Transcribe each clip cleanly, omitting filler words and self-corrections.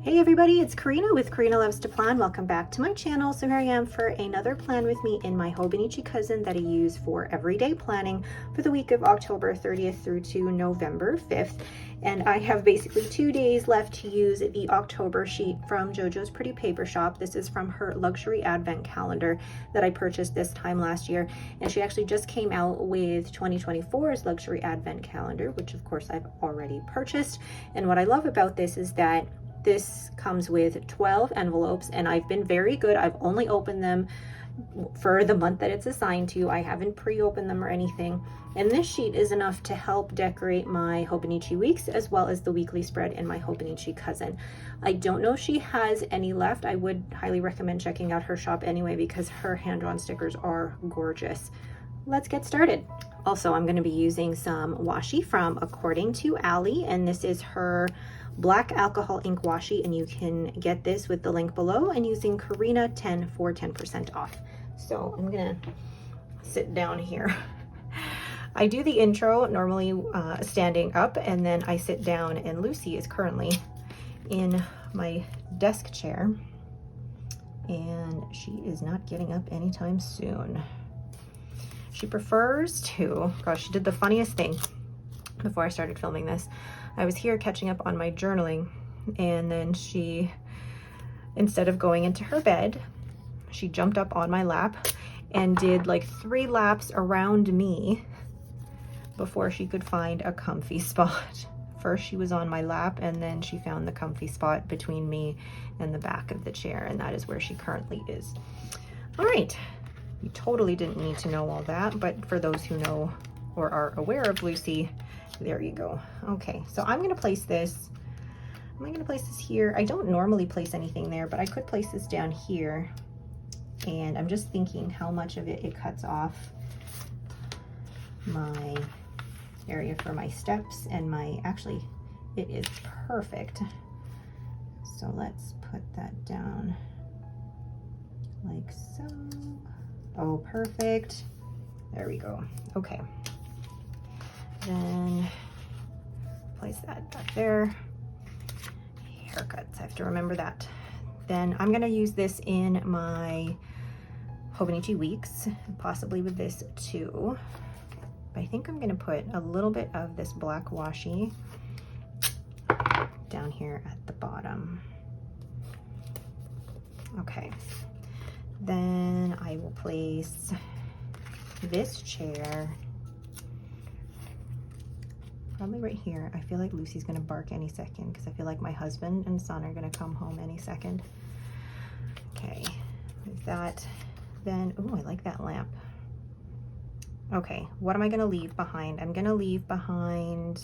Hey everybody, it's Karina with Karina Loves to Plan. Welcome back to my channel. So here I am for another plan with me in my Hobonichi cousin that I use for everyday planning for the week of October 30th through to November 5th. And I have basically 2 days left to use the October sheet from JoJo's Pretty Paper Shop. This is from her luxury advent calendar that I purchased this time last year. And she actually just came out with 2024's luxury advent calendar, which of course I've already purchased. And what I love about this is that this comes with 12 envelopes, and I've been very good. I've only opened them for the month that it's assigned to. I haven't pre-opened them or anything. And this sheet is enough to help decorate my Hobonichi weeks as well as the weekly spread in my Hobonichi cousin. I don't know if she has any left. I would highly recommend checking out her shop anyway because her hand-drawn stickers are gorgeous. Let's get started. Also, I'm going to be using some washi from According to Allie, and this is her black alcohol ink washi, and you can get this with the link below and using Karina10 for 10% off. So I'm gonna sit down here. I do the intro normally standing up, and then I sit down, and Lucy is currently in my desk chair and she is not getting up anytime soon. She prefers to, gosh, she did the funniest thing before I started filming this. I was here catching up on my journaling, and then she, instead of going into her bed, she jumped up on my lap and did like 3 laps around me before she could find a comfy spot. First she was on my lap, and then she found the comfy spot between me and the back of the chair, and that is where she currently is. All right, you totally didn't need to know all that, but for those who know or are aware of Lucy, there you go. Okay, so I'm gonna place this, am I gonna place this here? I don't normally place anything there, but I could place this down here. And I'm just thinking how much of it cuts off my area for my steps and my, actually, it is perfect. So let's put that down like so. Oh, perfect. There we go. Okay. Then place that back there. Haircuts, I have to remember that. Then I'm gonna use this in my Hobonichi weeks, possibly with this too. But I think I'm gonna put a little bit of this black washi down here at the bottom. Okay, then I will place this chair probably right here. I feel like Lucy's gonna bark any second because I feel like my husband and son are gonna come home any second. Okay, with that, then, oh, I like that lamp. Okay, what am I gonna leave behind? I'm gonna leave behind,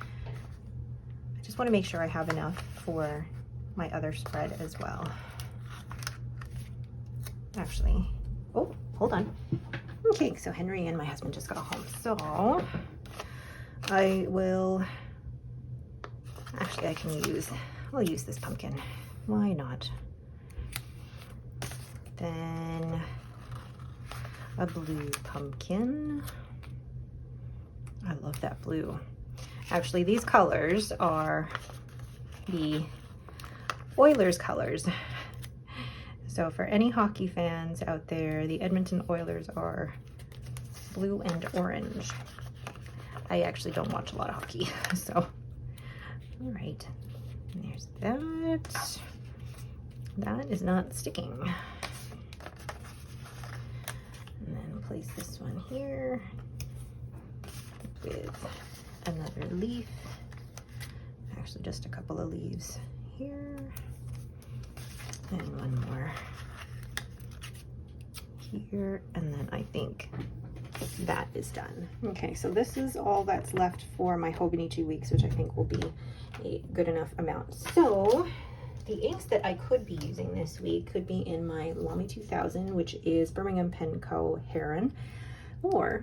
I just wanna make sure I have enough for my other spread as well. Actually, oh, hold on. Okay, so Henry and my husband just got home. So I will, actually I can use, we'll use this pumpkin. Why not? Then a blue pumpkin. I love that blue. Actually, these colors are the Oilers colors. So for any hockey fans out there, the Edmonton Oilers are blue and orange. I actually don't watch a lot of hockey, so. All right, there's that. That is not sticking. And then place this one here with another leaf. Actually, just a couple of leaves here. And one more here, and then I think that is done. Okay, so this is all that's left for my Hobonichi weeks, which I think will be a good enough amount. So the inks that I could be using this week could be in my Lamy 2000, which is Birmingham Pen Co. Heron, or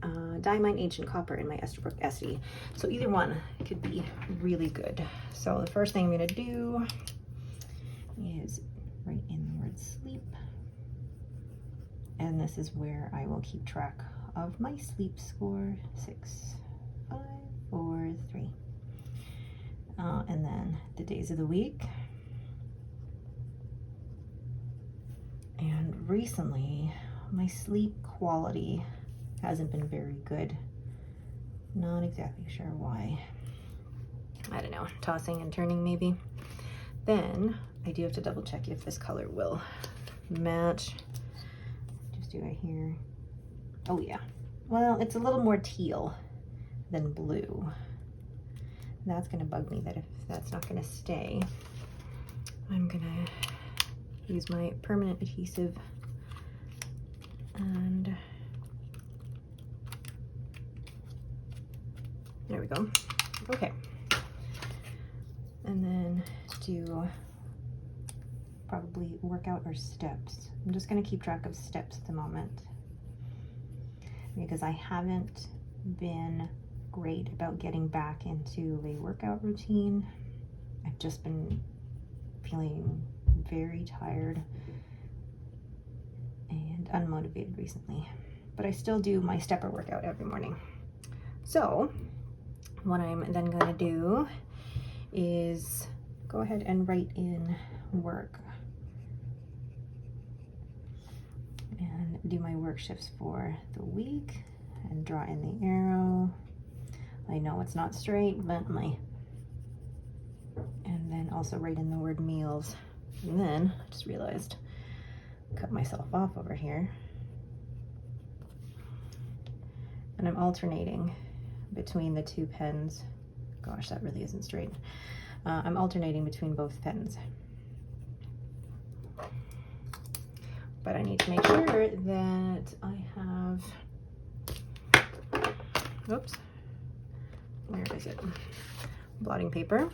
Diamine Ancient Copper in my Esterbrook Esty. So either one could be really good. So the first thing I'm gonna do is right in the word sleep. And this is where I will keep track of my sleep score. 6, 5, 4, 3. And then the days of the week. And recently, my sleep quality hasn't been very good. Not exactly sure why. I don't know, tossing and turning maybe. Then I do have to double check if this color will match. Just do right here. Oh yeah. Well, it's a little more teal than blue. That's gonna bug me that if that's not gonna stay, I'm gonna use my permanent adhesive and there we go. Okay. And then do probably workout or steps. I'm just gonna keep track of steps at the moment because I haven't been great about getting back into a workout routine. I've just been feeling very tired and unmotivated recently, but I still do my stepper workout every morning. So what I'm then going to do is go ahead and write in work and do my work shifts for the week and draw in the arrow. I know it's not straight, but and then also write in the word meals. And then I just realized, cut myself off over here. And I'm alternating between the two pens. Gosh, that really isn't straight. I'm alternating between both pens. But I need to make sure that I have, oops, where is it? Blotting paper,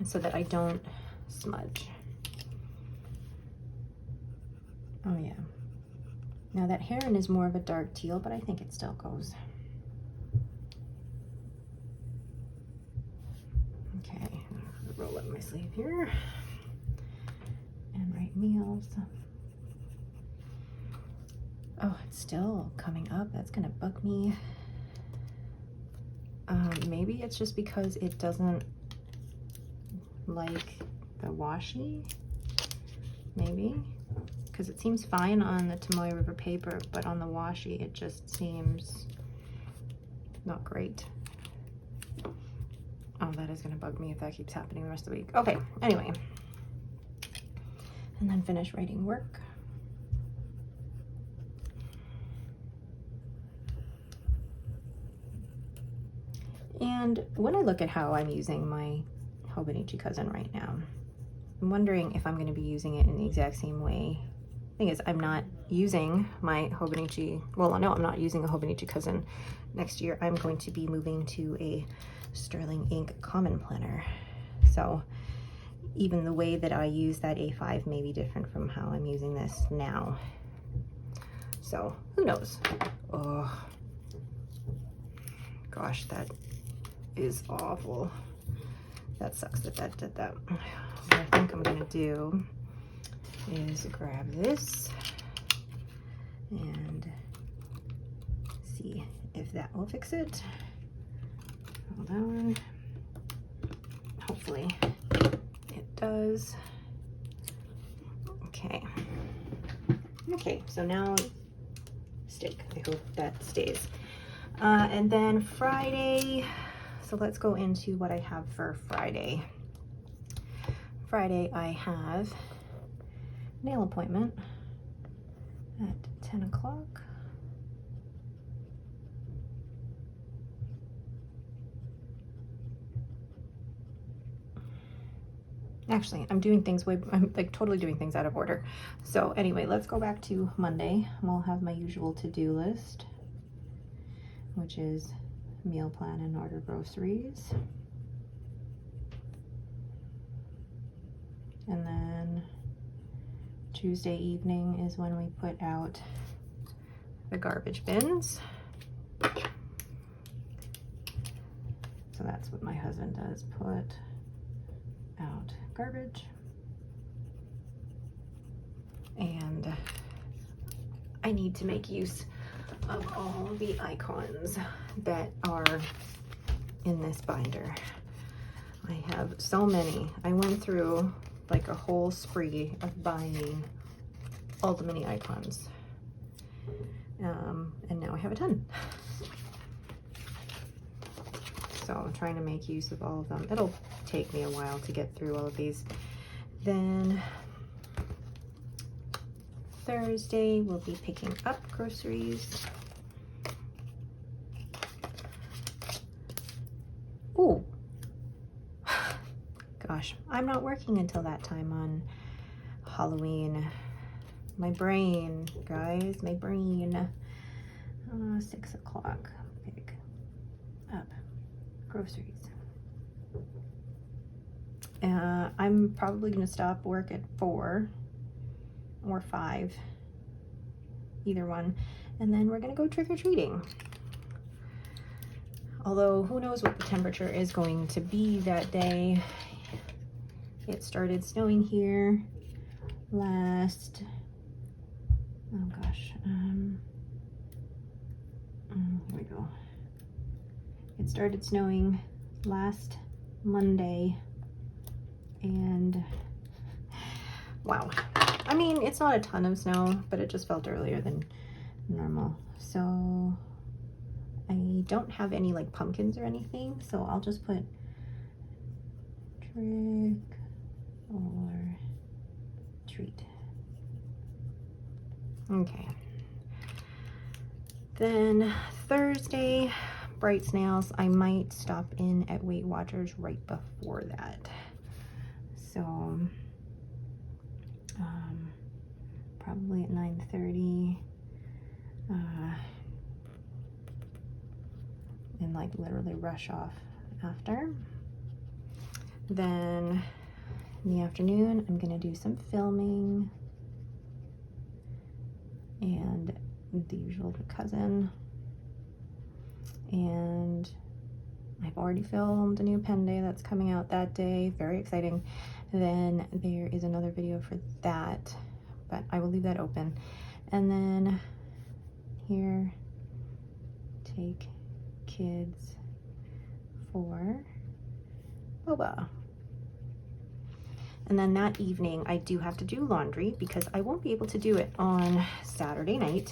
so that I don't smudge. Oh yeah. Now that heron is more of a dark teal, but I think it still goes. Okay, roll up my sleeve here and write meals. Oh, it's still coming up. That's gonna bug me. Maybe it's just because it doesn't like the washi, maybe, because it seems fine on the Tomoe River paper, but on the washi it just seems not great. Oh, that is going to bug me if that keeps happening the rest of the week. Okay, anyway, and then finish writing work. And when I look at how I'm using my Hobonichi cousin right now, I'm wondering if I'm going to be using it in the exact same way. Thing is, I'm not using my Hobonichi, well, no, I'm not using a Hobonichi cousin. Next year, I'm going to be moving to a Sterling Ink Common Planner. So even the way that I use that A5 may be different from how I'm using this now. So who knows? Oh, gosh, that is awful. That sucks that that did that. What I think I'm gonna do is grab this and see if that will fix it. Hold on. Hopefully it does. Okay. Okay, so now stick. I hope that stays. And then Friday, so let's go into what I have for Friday. Friday I have nail appointment at 10 o'clock. Actually, I'm like totally doing things out of order. So anyway, let's go back to Monday. We'll have my usual to-do list, which is meal plan and order groceries. And then Tuesday evening is when we put out the garbage bins. So that's what my husband does, put out garbage. And I need to make use of all the icons that are in this binder. I have so many. I went through like a whole spree of buying all the mini icons. And now I have a ton. So I'm trying to make use of all of them. It'll take me a while to get through all of these. Then Thursday we'll be picking up groceries. Oh, gosh, I'm not working until that time on Halloween. My brain, guys, my brain. 6 o'clock, pick up groceries. I'm probably gonna stop work at 4 or 5, either one, and then we're gonna go trick-or-treating. Although who knows what the temperature is going to be that day. It started snowing here last, oh gosh, here we go. It started snowing last Monday, and wow. I mean, it's not a ton of snow, but it just felt earlier than normal. So I don't have any like pumpkins or anything, so I'll just put trick or treat. Okay. Then Thursday, Bright Snails. I might stop in at Weight Watchers right before that. So probably at 9:30. And like literally rush off after. Then in the afternoon, I'm gonna do some filming and the usual cousin. And I've already filmed a new pen day that's coming out that day. Very exciting. Then there is another video for that, but I will leave that open. And then here, take kids for boba. And then that evening I do have to do laundry because I won't be able to do it on Saturday night.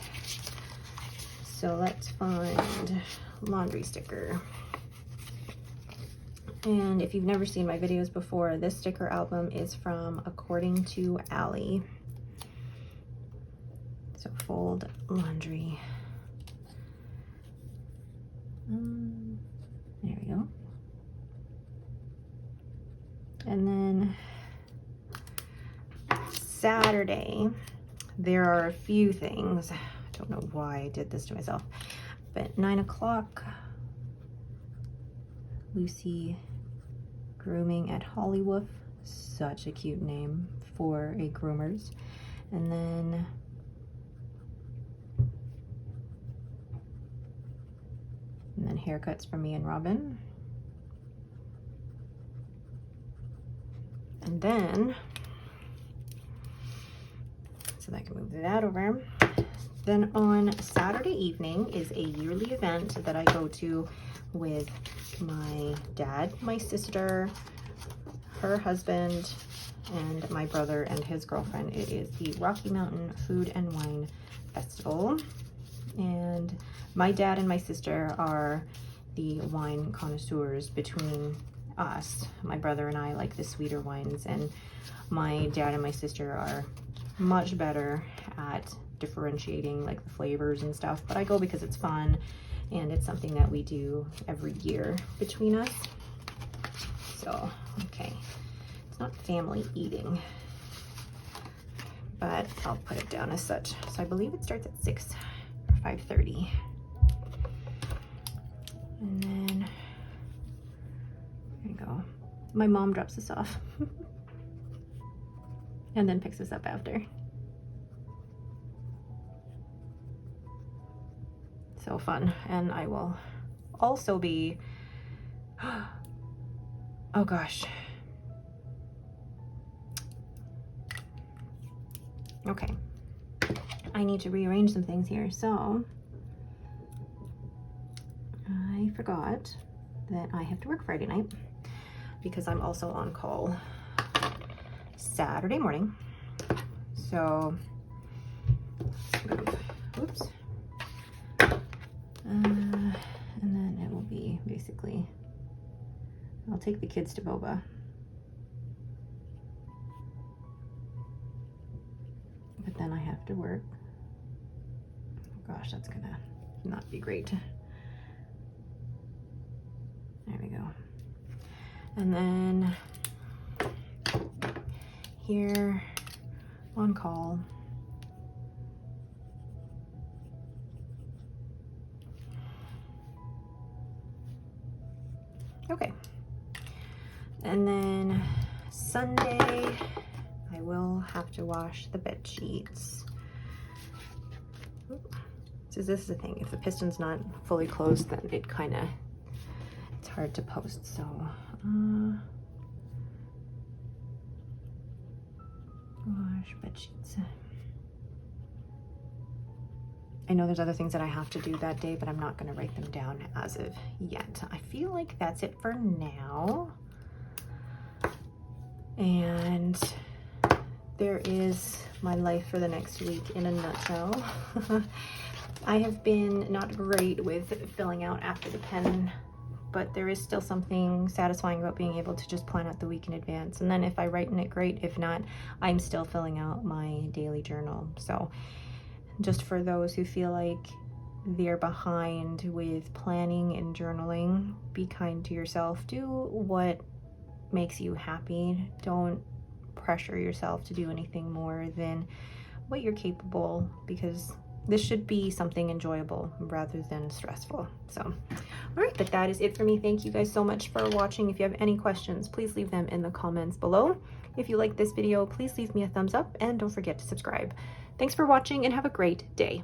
So let's find laundry sticker. And if you've never seen my videos before, this sticker album is from According to Allie. So fold laundry. There we go. And then Saturday, there are a few things. I don't know why I did this to myself, but 9 o'clock, Lucy grooming at Hollywood. Such a cute name for a groomers. And then haircuts for me and Robin. And then, so that I can move that over. Then on Saturday evening is a yearly event that I go to with my dad, my sister, her husband, and my brother and his girlfriend. It is the Rocky Mountain Food and Wine Festival. And my dad and my sister are the wine connoisseurs between us. My brother and I like the sweeter wines, and my dad and my sister are much better at differentiating like the flavors and stuff, but I go because it's fun and it's something that we do every year between us. So, okay, it's not family eating, but I'll put it down as such. So I believe it starts at 6 or 5:30. And then, there you go. My mom drops us off and then picks us up after. So fun. And I will also be, oh gosh. Okay. I need to rearrange some things here. So I forgot that I have to work Friday night because I'm also on call Saturday morning. So, oops. And then it will be basically, I'll take the kids to boba. But then I have to work. Oh gosh, that's gonna not be great. There we go. And then here on call, okay. And then Sunday, I will have to wash the bed sheets. So this is the thing, if the piston's not fully closed, then it kind of, it's hard to post. So wash bed sheets. I know there's other things that I have to do that day, but I'm not going to write them down as of yet. I feel like that's it for now. And there is my life for the next week in a nutshell. I have been not great with filling out after the pen, but there is still something satisfying about being able to just plan out the week in advance. And then if I write in it, great. If not, I'm still filling out my daily journal. So just for those who feel like they're behind with planning and journaling, be kind to yourself. Do what makes you happy. Don't pressure yourself to do anything more than what you're capable, because this should be something enjoyable rather than stressful. So, all right, but that is it for me. Thank you guys so much for watching. If you have any questions, please leave them in the comments below. If you like this video, please leave me a thumbs up and don't forget to subscribe. Thanks for watching and have a great day.